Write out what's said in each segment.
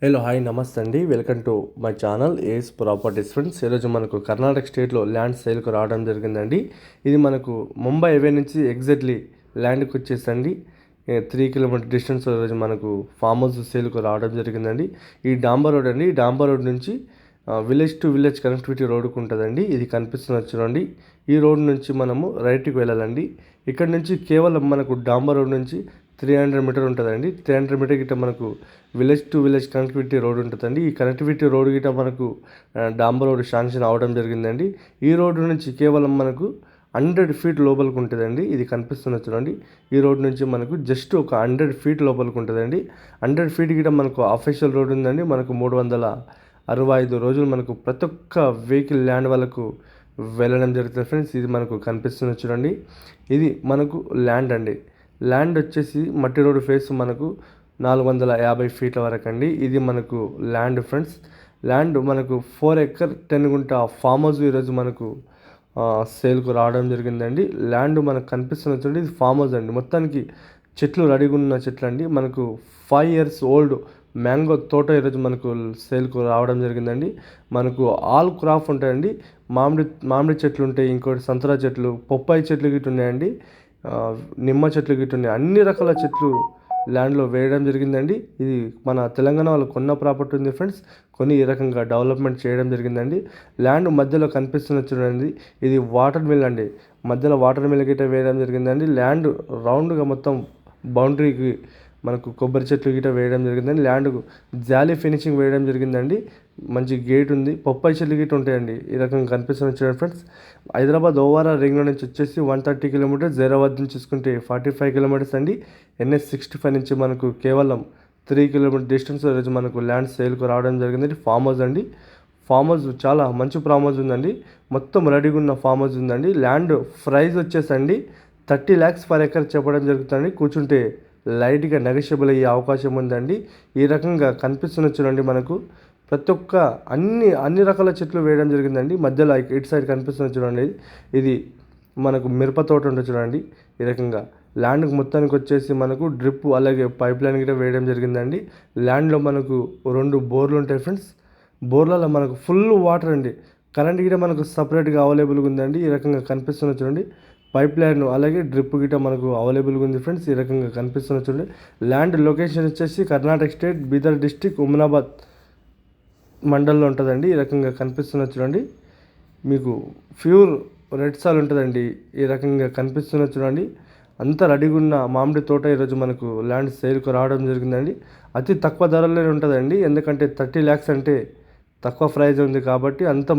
Hello hi నమస్తే అండి. Welcome to my channel ace properties friends. ఈరోజు మనకు కర్ణాటక స్టేట్లో ల్యాండ్ సేల్కు రావడం జరిగిందండి. ఇది మనకు ముంబై హైవే నుంచి ఎగ్జాక్ట్లీ ల్యాండ్కి వచ్చేసండి 3 కిలోమీటర్ డిస్టెన్స్ ఈరోజు మనకు ఫామ్ హౌస్ సేల్కు రావడం జరిగిందండి. ఈ డాంబర్ రోడ్ అండి. ఈ డాంబర్ రోడ్ నుంచి విలేజ్ టు విలేజ్ కనెక్టివిటీ రోడ్డుకు ఉంటుందండి. ఇది కనిపిస్తున్న చూడండి. ఈ రోడ్ నుంచి మనము రైట్కి వెళ్ళాలండి. ఇక్కడ నుంచి కేవలం మనకు డాంబర్ రోడ్ నుంచి 300 మీటర్ ఉంటుందండి. 300 మీటర్ గిట్ట మనకు village to village connectivity road ఉంటుందండి. ఈ కనెక్టివిటీ రోడ్ గిట్ట మనకు డాంబర్ రోడ్ శాంక్షన్ అవడం జరిగిందండి. ఈ రోడ్డు నుంచి కేవలం మనకు 100 ఫీట్ లోపలికి ఉంటుందండి. ఇది కనిపిస్తున్న చూడండి. ఈ రోడ్ నుంచి మనకు జస్ట్ ఒక 100 ఫీట్ లోపలికి ఉంటుందండి. 100 ఫీట్ గిట్ట మనకు అఫీషియల్ రోడ్ ఉందండి. మనకు 365 రోజులు మనకు ప్రతి ఒక్క వెహికల్ ల్యాండ్ వాళ్ళకు వెళ్ళడం జరుగుతుంది ఫ్రెండ్స్. ఇది మనకు కనిపిస్తున్న చూడండి. ఇది మనకు ల్యాండ్ అండి. ల్యాండ్ వచ్చేసి మట్టి రోడ్డు ఫేస్ మనకు 450 ఫీట్ల వరకు అండి. ఇది మనకు ల్యాండ్ ఫ్రెండ్స్. ల్యాండ్ మనకు 4 ఎకర్ 10 గుంట ఫామ్ హౌస్ ఈరోజు మనకు సేల్కు రావడం జరిగిందండి. ల్యాండ్ మనకు కనిపిస్తున్న చూడండి. ఇది ఫామ్ హౌస్ అండి. మొత్తానికి చెట్లు రెడీగా ఉన్న చెట్లు అండి. మనకు 5 years ఓల్డ్ మ్యాంగో తోట ఈరోజు మనకు సేల్కు రావడం జరిగిందండి. మనకు ఆల్ క్రాప్ ఉంటాయండి. మామిడి చెట్లు ఉంటాయి, ఇంకోటి సంతరా చెట్లు, పొప్పాయి చెట్లు గిట్ట ఉన్నాయండి, నిమ్మ చెట్లు గిట్ట ఉన్నాయి. అన్ని రకాల చెట్లు ల్యాండ్లో వేయడం జరిగిందండి. ఇది మన తెలంగాణ వాళ్ళు కొన్న ప్రాపర్టీ ఉంది ఫ్రెండ్స్. కొన్ని ఈ రకంగా డెవలప్మెంట్ చేయడం జరిగిందండి. ల్యాండ్ మధ్యలో కనిపిస్తున్న చూడండి. ఇది వాటర్ మిల్ అండి. మధ్యలో వాటర్ మిల్ గిట్ట వేయడం జరిగిందండి. ల్యాండ్ రౌండ్గా మొత్తం బౌండరీకి మనకు కొబ్బరి చెట్లు గిట్ట వేయడం జరిగిందండి. ల్యాండ్కు జాలీ ఫినిషింగ్ వేయడం జరిగిందండి. మంచి గేట్ ఉంది. పొప్పాయి చెట్లు గిట్ట ఉంటాయండి. ఈ రకంగా కనిపిస్తున్న చూడండి ఫ్రెండ్స్. హైదరాబాద్ ఓవరా రింగ్లో నుంచి వచ్చేసి 130 కిలోమీటర్స్, హైదరాబాద్ నుంచి చూసుకుంటే 45 కిలోమీటర్స్ అండి. NH 65 నుంచి మనకు కేవలం 3 కిలోమీటర్ డిస్టెన్స్ ఈరోజు మనకు ల్యాండ్ సేల్కు రావడం జరిగిందండి. ఫామ్ హౌస్ అండి. ఫామ్ హౌస్ చాలా మంచి ఫామ్ హౌస్ ఉందండి. మొత్తం రెడీగా ఉన్న ఫామ్ హౌస్ ఉందండి. ల్యాండ్ ప్రైస్ వచ్చేసండి 30 lakhs per acre చెప్పడం జరుగుతుంది. కూర్చుంటే లైట్గా నెగోషియబుల్ అయ్యే అవకాశం ఉందండి. ఈ రకంగా కనిపిస్తున్న చూడండి. మనకు ప్రతి ఒక్క అన్ని రకాల చెట్లు వేయడం జరిగిందండి. మధ్యలో ఇటు సైడ్ కనిపిస్తున్న చూడండి. ఇది మనకు మిరప తోట ఉంటుంది చూడండి. ఈ రకంగా ల్యాండ్కి మొత్తానికి వచ్చేసి మనకు డ్రిప్ అలాగే పైప్ లైన్ కూడా వేయడం జరిగిందండి. ల్యాండ్లో మనకు 2 బోర్లు ఉంటాయి ఫ్రెండ్స్. బోర్లలో మనకు ఫుల్ వాటర్ అండి. కరెంట్ గిట మనకు సపరేట్గా అవైలబుల్గా ఉందండి. ఈ రకంగా కనిపిస్తున్న చూడండి. పైప్ లైన్ అలాగే డ్రిప్ గిట మనకు అవైలబుల్గా ఉంది ఫ్రెండ్స్. ఈ రకంగా కనిపిస్తున్న చూడండి. ల్యాండ్ లొకేషన్ వచ్చేసి కర్ణాటక స్టేట్, బీదర్ డిస్టిక్, ఉమనాబాద్ మండల్లో ఉంటుందండి. ఈ రకంగా కనిపిస్తున్న చూడండి. మీకు ప్యూర్ రెడ్ సాల్ ఉంటుందండి. ఈ రకంగా కనిపిస్తున్న చూడండి. అంతా రెడీగా ఉన్న మామిడి తోట ఈరోజు మనకు ల్యాండ్ సేల్కు రావడం జరిగిందండి. అతి తక్కువ ధరలోనే ఉంటుందండి. ఎందుకంటే 30 lakhs అంటే తక్కువ ప్రైజ్ ఉంది కాబట్టి అంత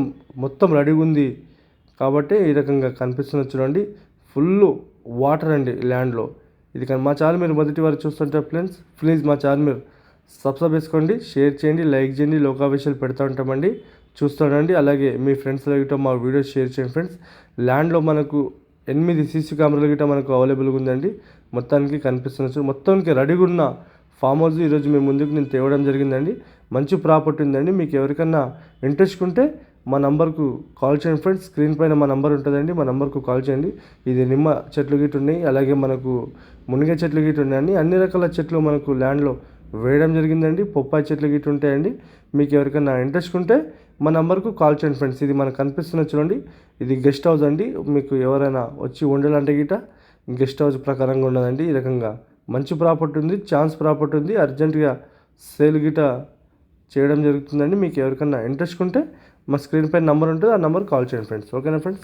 మొత్తం రెడీగా ఉంది కాబట్టి ఈ రకంగా కనిపిస్తున్న చూడండి. ఫుల్ వాటర్ అండి ల్యాండ్లో. ఇది కానీ మా ఛానల్ మీరు మొదటి వారు చూస్తుంటే ప్లీజ్ మా ఛానల్ మీరు సబ్స్క్రైబ్ చేసుకోండి, షేర్ చేయండి, లైక్ చేయండి. లోకా విషయాలు పెడతా ఉంటామండి, చూస్తానండి. అలాగే మీ ఫ్రెండ్స్ గిట్ట మా వీడియోస్ షేర్ చేయండి ఫ్రెండ్స్. ల్యాండ్లో మనకు 8 CC కెమెరాలు గిట్ట మనకు అవైలబుల్గా ఉందండి. మొత్తానికి కనిపిస్తున్న మొత్తానికి రెడీగా ఉన్న ఫామ్ హౌస్ ఈరోజు మేము ముందుకు నేను తేవడం జరిగిందండి. మంచి ప్రాపర్టీ ఉందండి. మీకు ఎవరికన్నా ఇంట్రెస్ట్ ఉంటే మా నంబర్కు కాల్ చేయండి ఫ్రెండ్స్. స్క్రీన్ పైన మా నంబర్ ఉంటుందండి. మా నంబర్కు కాల్ చేయండి. ఇది నిమ్మ చెట్లు గిట్ట ఉన్నాయి, అలాగే మనకు మునిగే చెట్లు గిట్ట ఉన్నాయండి. అన్ని రకాల చెట్లు మనకు ల్యాండ్లో వేయడం జరిగిందండి. పొప్పాయి చెట్లు గిట్ట ఉంటాయండి. మీకు ఎవరికైనా ఇంట్రెస్ట్ ఉంటే మా నంబర్కు కాల్ చేయండి ఫ్రెండ్స్. ఇది మనకు కనిపిస్తున్న చూడండి. ఇది గెస్ట్ హౌస్ అండి. మీకు ఎవరైనా వచ్చి ఉండాలంటే గిట్ట గెస్ట్ హౌస్ ప్రకారంగా ఉన్నదండి. ఈ రకంగా మంచి ప్రాపర్టీ ఉంది, ఛాన్స్ ప్రాపర్టీ ఉంది. అర్జెంటుగా సేల్ గిట్ట చేయడం జరుగుతుందండి. మీకు ఎవరికైనా ఇంట్రెస్ట్ ఉంటే మా స్క్రీన్ పైన నెంబర్ ఉంటుంది, ఆ నెంబర్ కాల్ చేయండి ఫ్రెండ్స్. ఓకేనా ఫ్రెండ్స్.